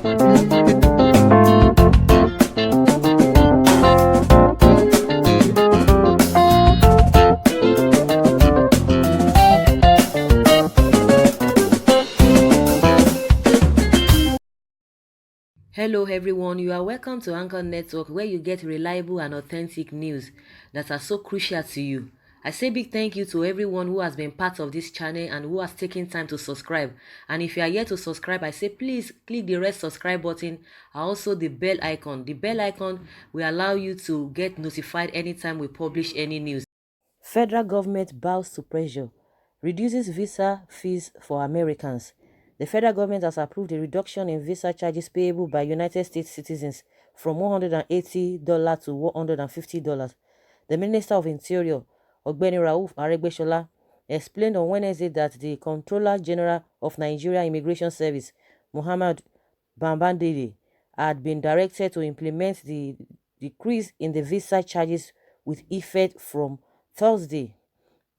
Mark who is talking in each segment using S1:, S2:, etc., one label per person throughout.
S1: Hello, everyone. You are welcome to Anchor Network, where you get reliable and authentic news that are so crucial to you. I say big thank you to everyone who has been part of this channel and who has taken time to subscribe. And if you are yet to subscribe, I say please click the red subscribe button and also the bell icon. The bell icon will allow you to get notified anytime we publish any news. Federal government bows to pressure, reduces visa fees for Americans. The federal government has approved a reduction in visa charges payable by United States citizens from $180 to $150. The Minister of Interior, Ogbeni Rauf Aregbesola, explained on Wednesday that the Comptroller General of Nigeria Immigration Service, Muhammad Bambandede, had been directed to implement the decrease in the visa charges with effect from Thursday.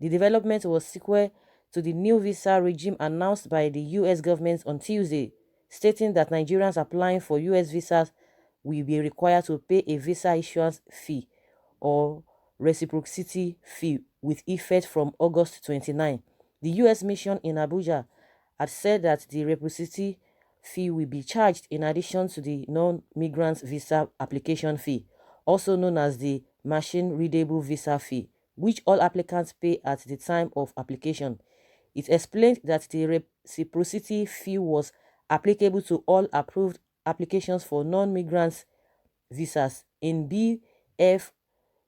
S1: The development was sequel to the new visa regime announced by the U.S. government on Tuesday, stating that Nigerians applying for U.S. visas will be required to pay a visa issuance fee or reciprocity fee with effect from August 29. The U.S. mission in Abuja had said that the reciprocity fee will be charged in addition to the non-migrant visa application fee, also known as the machine-readable visa fee, which all applicants pay at the time of application. It explained that the reciprocity fee was applicable to all approved applications for non-migrant visas in B, F,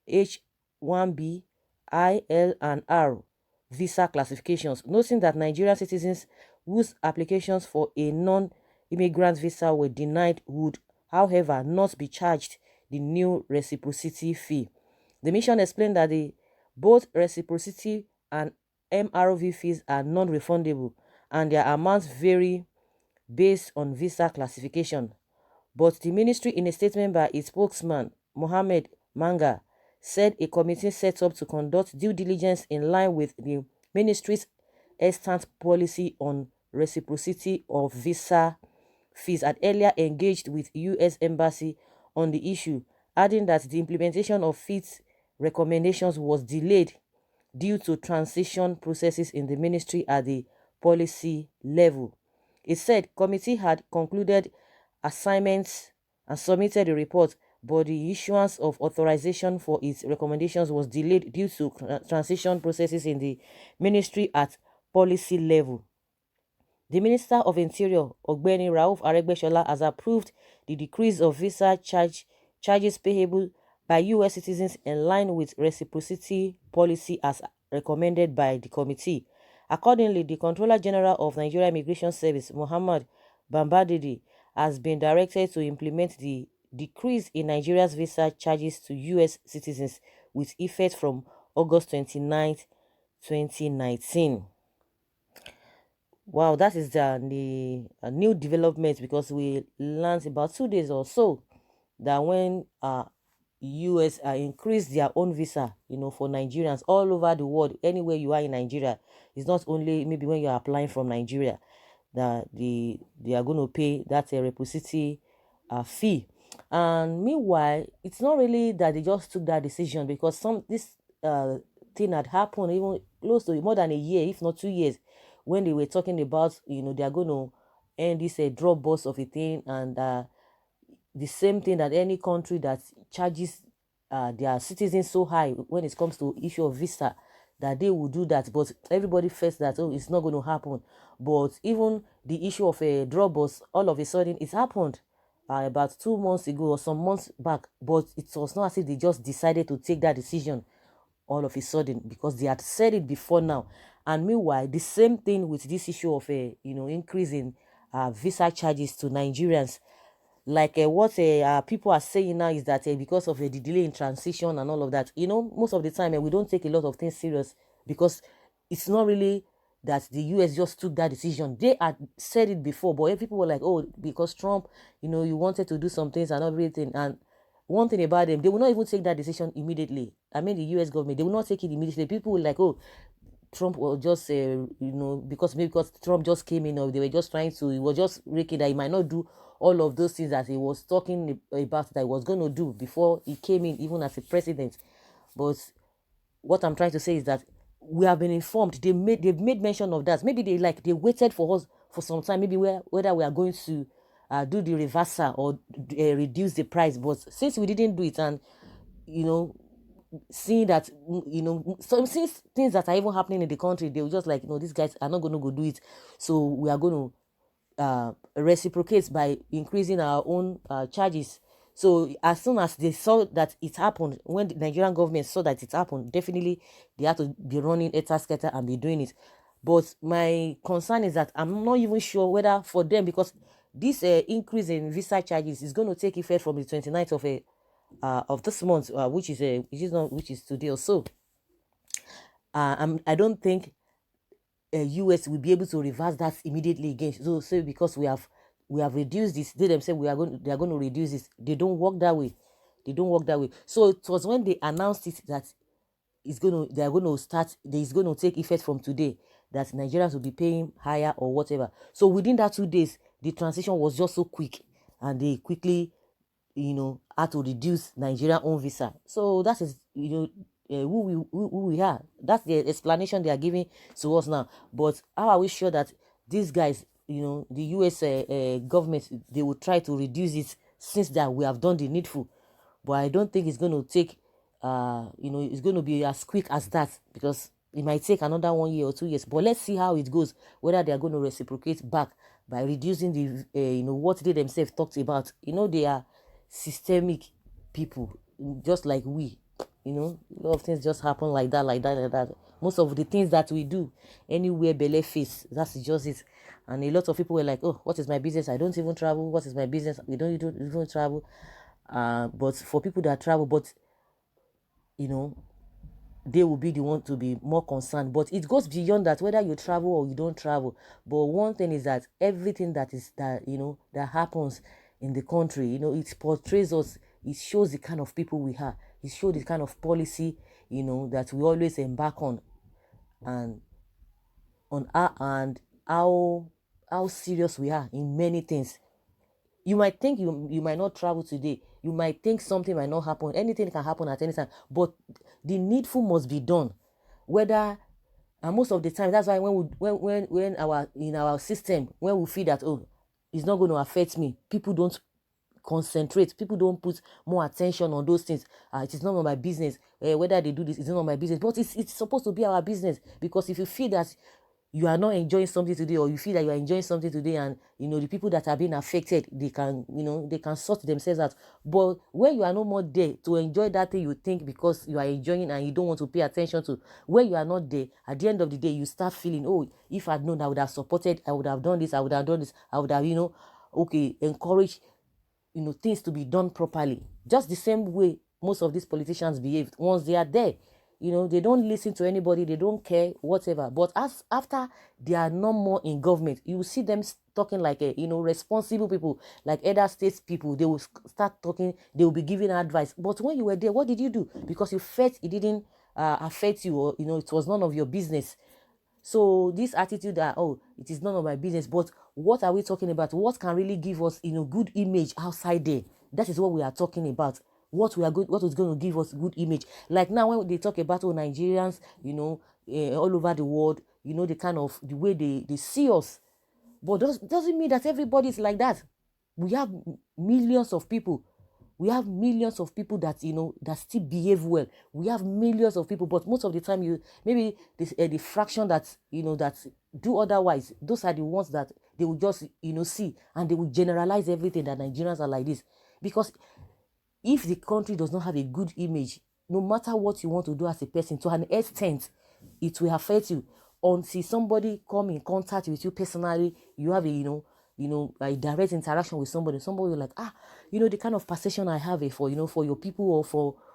S1: H1B, I, L, and R visa classifications, noting that Nigerian citizens whose applications for a non-immigrant visa were denied would, however, not be charged the new reciprocity fee. The mission explained that both reciprocity and MRV fees are non-refundable and their amounts vary based on visa classification. But the ministry, in a statement by its spokesman, Mohammed Manga, said a committee set up to conduct due diligence in line with the ministry's extant policy on reciprocity of visa fees had earlier engaged with U.S. Embassy on the issue, adding that the implementation of fees recommendations was delayed due to transition processes in the ministry at the policy level. It said committee had concluded assignments and submitted a report, but the issuance of authorization for its recommendations was delayed due to transition processes in the ministry at policy level. The Minister of Interior, Ogbeni Rauf Aregbesola, has approved the decrease of visa charges payable by U.S. citizens in line with reciprocity policy as recommended by the committee. Accordingly, the Comptroller General of Nigeria Immigration Service, Muhammad Bambadidi, has been directed to implement the decrease in Nigeria's visa charges to U.S. citizens with effect from August 29, 2019. Wow, that is the new development, because we learned about 2 days or so that when US increased their own visa, for Nigerians all over the world, anywhere you are in Nigeria, it's not only maybe when you're applying from Nigeria that they are going to pay that reciprocity fee. And meanwhile, it's not really that they just took that decision, because this thing had happened even close to more than a year, if not 2 years, when they were talking about they are going to end this drop boss of a thing, and the same thing that any country that charges their citizens so high when it comes to issue of visa, that they will do that. But everybody first that, oh, it's not going to happen. But even the issue of a drop boss, all of a sudden it happened about 2 months ago or some months back. But it was not as if they just decided to take that decision all of a sudden, because they had said it before now. And meanwhile, the same thing with this issue of a increase in visa charges to Nigerians. Like what people are saying now is that because of the delay in transition and all of that, most of the time we don't take a lot of things serious, because it's not really that the US just took that decision. They had said it before, but people were like, oh, because Trump, you wanted to do some things and everything. And one thing about them, they will not even take that decision immediately. I mean, the US government, they will not take it immediately. People will like, oh, Trump was just, because maybe because Trump just came in, or they were just trying to, he was just raking that he might not do all of those things that he was talking about that he was going to do before he came in, even as a president. But what I'm trying to say is that we have been informed. They've made mention of that. Maybe they waited for us for some time. Maybe whether we are going to do the reversal or reduce the price. But since we didn't do it, and you know, seeing that some since things that are even happening in the country, they were just like, these guys are not going to go do it, so we are going to reciprocates by increasing our own charges. So as soon as they saw that it happened, when the Nigerian government saw that it happened, definitely they had to be running etasketa and be doing it. But my concern is that I'm not even sure whether for them, because this increase in visa charges is going to take effect from the 29th of this month, which is today or so. I don't think US will be able to reverse that immediately again. So because we have reduced this, they themselves they are going to reduce this. They don't work that way. They don't work that way. So it was when they announced it that they are going to start. It's going to take effect from today, that Nigerians will be paying higher or whatever. So within that 2 days, the transition was just so quick, and they quickly had to reduce Nigerian own visa. So that is, who we are. That's the explanation they are giving to us now. But how are we sure that these guys, the US government, they will try to reduce it, since that we have done the needful? But I don't think it's going to take, it's going to be as quick as that, because it might take another 1 year or 2 years. But let's see how it goes, whether they are going to reciprocate back by reducing the, what they themselves talked about. They are systemic people, just like we. A lot of things just happen like that, like that, like that. Most of the things that we do, anywhere belle face, that's just it. And a lot of people were like, oh, what is my business? I don't even travel. What is my business? We don't even travel. But for people that travel, but you know they will be the one to be more concerned. But it goes beyond that, whether you travel or you don't travel. But one thing is that everything that happens in the country, it portrays us. It shows the kind of people we are. It shows the kind of policy that we always embark on, and how serious we are in many things. You might think you might not travel today. You might think something might not happen. Anything can happen at any time. But the needful must be done. Whether, and most of the time, that's why when our in our system, when we feel that, oh, it's not going to affect me, people don't concentrate. People don't put more attention on those things. It is none of my business. Whether they do this, it's none of my business. But it's supposed to be our business, because if you feel that you are not enjoying something today, or you feel that you are enjoying something today, and the people that are being affected, they can sort themselves out. But when you are no more there to enjoy that thing, you think because you are enjoying and you don't want to pay attention to, when you are not there, at the end of the day, you start feeling, oh, if I'd known, I would have supported, I would have done this, I would have done this, I would have okay, encouraged things to be done properly. Just the same way most of these politicians behaved once they are there. They don't listen to anybody, they don't care, whatever. But after they are no more in government, you will see them talking like responsible people, like other states people. They will start talking, they will be giving advice. But when you were there, what did you do? Because you felt it didn't affect you, or it was none of your business. So this attitude that, oh, it is none of my business, but what are we talking about? What can really give us good image outside there? That is what we are talking about. What is going to give us good image? Like now when they talk about Nigerians, all over the world, the way they see us. But doesn't mean that everybody is like that. We have millions of people. We have millions of people that that still behave well. We have millions of people, but most of the time, maybe the fraction that that do otherwise. Those are the ones that they will just see, and they will generalize everything that Nigerians are like this. Because if the country does not have a good image, no matter what you want to do as a person, to an extent, it will affect you. Until somebody come in contact with you personally, you have a direct interaction with somebody will like, the kind of perception I have for for your people, or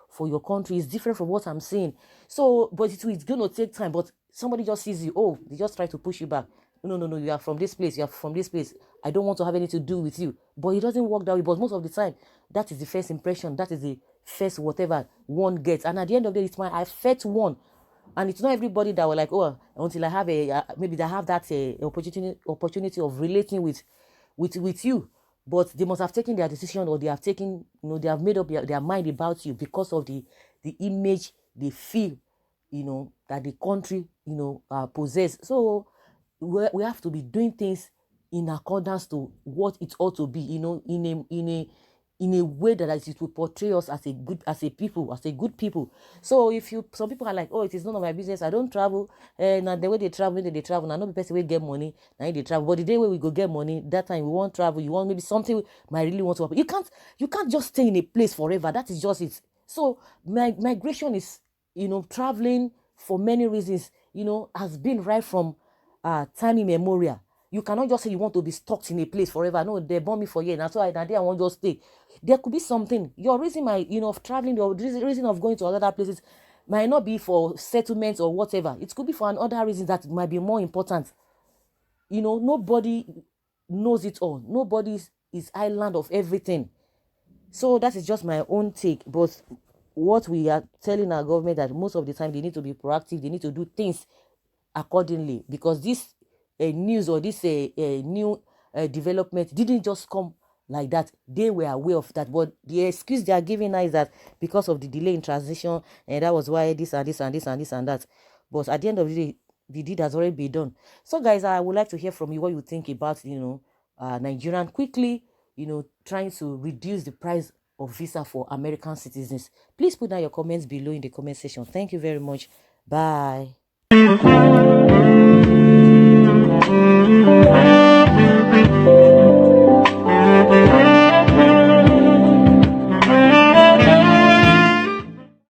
S1: for your country, is different from what I'm saying. So, but it's going to take time. But somebody just sees you, oh, they just try to push you back. No, you are from this place, you are from this place, I don't want to have anything to do with you. But it doesn't work that way. But most of the time, that is the first impression, that is the first whatever one gets. And at the end of the day, it might affect one, And it's not everybody that will like, oh, until I have a maybe they have that opportunity of relating with you, but they must have taken their decision, or they have taken, they have made up their mind about you because of the image they feel, that the country, possess. So we have to be doing things in accordance to what it ought to be, in a way that it will portray us as a good, as a people, as a good people. So if you, some people are like, oh, it is none of my business, I don't travel, and the way they travel, they travel. Now, not the person will get money, now they travel. But the day where we go get money, that time we won't travel. You want maybe something might really want to happen. You can't just stay in a place forever. That is just it. So migration is, traveling for many reasons, has been right from time immemorial. You cannot just say you want to be stuck in a place forever. No, they born me for years. That's why I want to just stay. There could be something. Your reason might, of traveling, your reason of going to other places might not be for settlements or whatever. It could be for another reason that might be more important. Nobody knows it all. Nobody is island of everything. So that is just my own take. But what we are telling our government, that most of the time they need to be proactive. They need to do things accordingly, because this news, or this new development didn't just come like that. They were aware of that, but the excuse they are giving now is that because of the delay in transition, and that was why this and this and this and this and that. But at the end of the day, the deed has already been done. So guys, I would like to hear from you what you think about, Nigerian quickly, trying to reduce the price of visa for American citizens. Please put down your comments below in the comment section. Thank you very much. Bye.